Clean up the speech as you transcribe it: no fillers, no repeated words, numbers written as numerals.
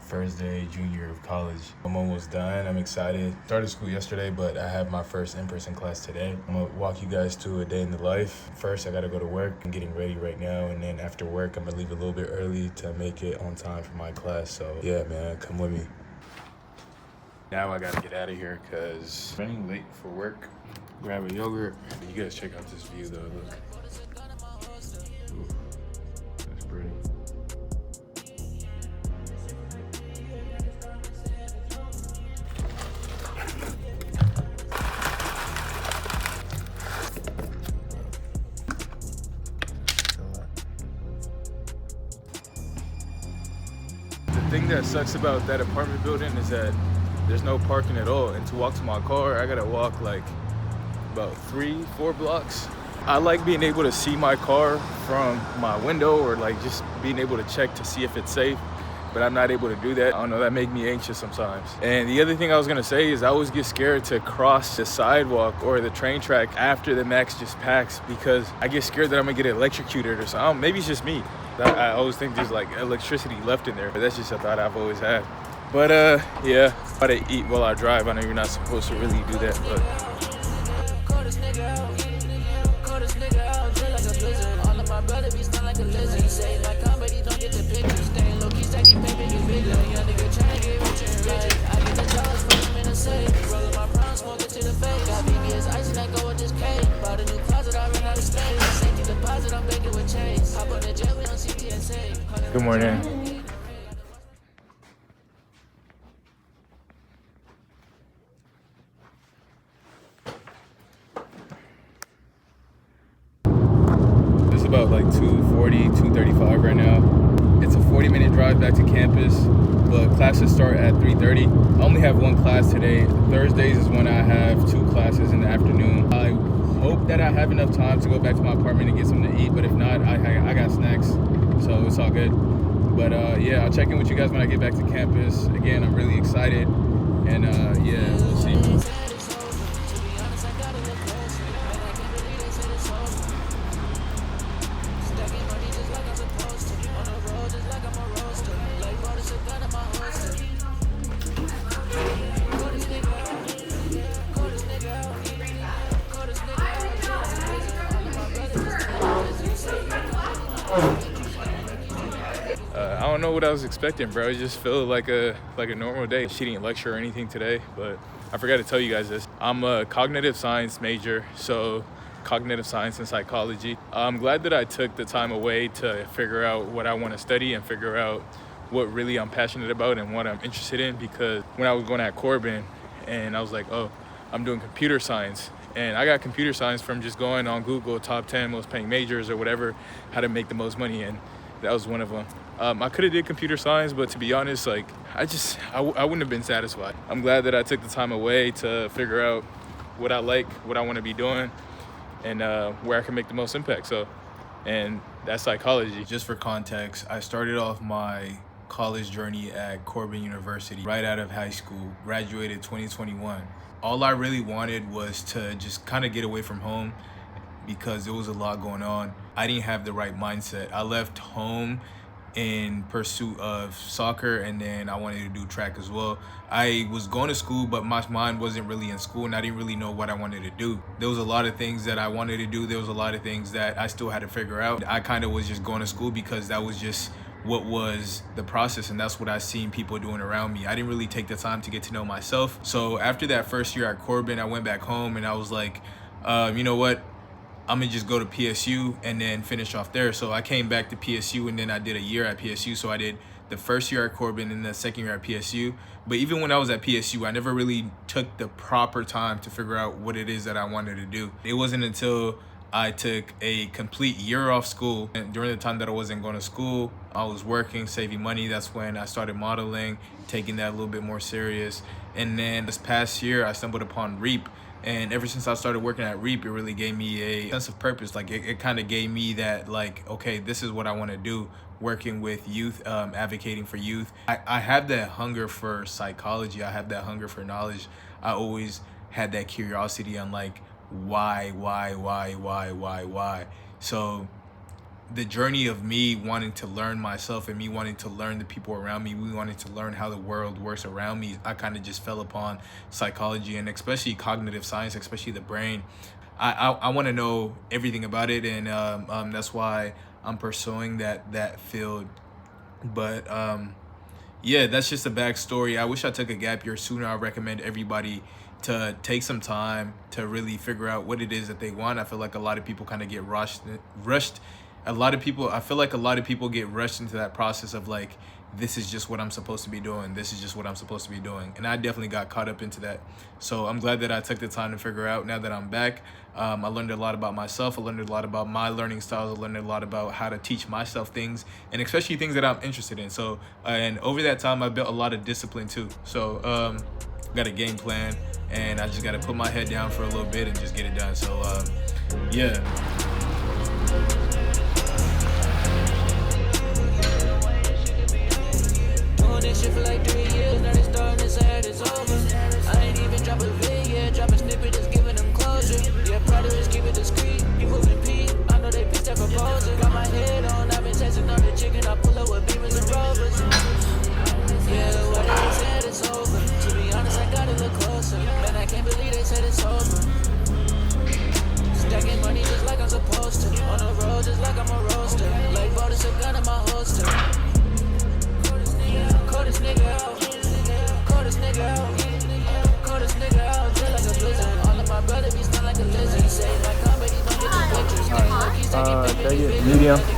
first day, junior year of college. I'm almost done. I'm excited. Started school yesterday, but I have my first in-person class today. I'm gonna walk you guys through a day in the life. First, I gotta go to work. I'm getting ready right now, and then after work, I'm gonna leave a little bit early to make it on time for my class. So yeah, man, come with me. Now I gotta get out of here because I'm running late for work. Grab a yogurt. You guys check out this view though, look. Ooh, that's pretty. The thing that sucks about that apartment building is that there's no parking at all, and to walk to my car, I gotta walk like about 3-4 blocks. I like being able to see my car from my window, or like just being able to check to see if it's safe, but I'm not able to do that. I don't know, that makes me anxious sometimes. And the other thing I was gonna say is I always get scared to cross the sidewalk or the train track after the max just packs, because I get scared that I'm gonna get electrocuted or something. Maybe it's just me. I always think there's like electricity left in there, but that's just a thought I've always had. But yeah, try to eat while I drive. I know you're not supposed to really do that, but good morning. It's about like 2:40, 2:35 right now. It's a 40-minute drive back to campus, but classes start at 3:30. I only have one class today. Thursdays is when I have 2 classes in the afternoon. I hope that I have enough time to go back to my apartment and get something to eat, but if not, I got snacks, so it's all good. But yeah, I'll check in with you guys when I get back to campus. Again, I'm really excited, and yeah, we'll see. I don't know what I was expecting, bro. It just felt like a normal day. She didn't lecture or anything today, but I forgot to tell you guys this. I'm a cognitive science major, so cognitive science and psychology. I'm glad that I took the time away to figure out what I want to study and figure out what really I'm passionate about and what I'm interested in, because when I was going at Corbin and I was like, oh, I'm doing computer science. And I got computer science from just going on Google, top 10 most paying majors or whatever, how to make the most money, and that was one of them. I could have did computer science, but to be honest, like I wouldn't have been satisfied. I'm glad that I took the time away to figure out what I like, what I want to be doing, and where I can make the most impact. So, and that's psychology. Just for context, I started off my college journey at Corbin University right out of high school, graduated 2021. All I really wanted was to just kind of get away from home because there was a lot going on. I didn't have the right mindset. I left home in pursuit of soccer, and then I wanted to do track as well. I was going to school, but my mind wasn't really in school, and I didn't really know what I wanted to do. There was a lot of things that I wanted to do. There was a lot of things that I still had to figure out. I kind of was just going to school because that was just what was the process, and that's what I seen people doing around me. I didn't really take the time to get to know myself. So after that first year at Corbin, I went back home and I was like, you know what? I'm gonna just go to PSU and then finish off there. So I came back to PSU, and then I did a year at PSU. So I did the first year at Corbin and the second year at PSU. But even when I was at PSU, I never really took the proper time to figure out what it is that I wanted to do. It wasn't until I took a complete year off school, and during the time that I wasn't going to school, I was working, saving money. That's when I started modeling, taking that a little bit more serious. And then this past year, I stumbled upon REAP. And ever since I started working at REAP, it really gave me a sense of purpose. Like it kind of gave me that, like, okay, this is what I want to do, working with youth, advocating for youth. I have that hunger for psychology. I have that hunger for knowledge. I always had that curiosity on like, why? So the journey of me wanting to learn myself and me wanting to learn the people around me, we wanted to learn how the world works around me, I kind of just fell upon psychology, and especially cognitive science, especially the brain. I want to know everything about it, and that's why I'm pursuing that field. But yeah, that's just a backstory. I wish I took a gap year sooner. I recommend everybody to take some time to really figure out what it is that they want. I feel like a lot of people kind of get rushed. I feel like a lot of people get rushed into that process of like, this is just what I'm supposed to be doing. This is just what I'm supposed to be doing. And I definitely got caught up into that. So I'm glad that I took the time to figure out. Now that I'm back, I learned a lot about myself. I learned a lot about my learning styles. I learned a lot about how to teach myself things, and especially things that I'm interested in. So, and over that time, I built a lot of discipline too. So, got a game plan, and I just got to put my head down for a little bit and just get it done. So, yeah. This shit for like 3 years, now they starting to say it's over. I ain't even drop a vid yet, drop a snippet just giving them closure. Yeah, brother, just keep it discreet. You moving P, I know they pitched that proposal. Got my head on, I've been testing on the chicken, I pull up with Beamers and Rovers. Yeah, what they said it's over. To be honest, I gotta look closer. Man, I can't believe they said it's over. Stacking money just like I'm supposed to. On the road just like I'm a roaster. Like bought a gun in my holster. Call this nigga out. Call this nigga out. Call this nigga out. Just like a blizzard. All of my brothers be stunned like a lizard. Say my comedy don't get the pictures. Medium.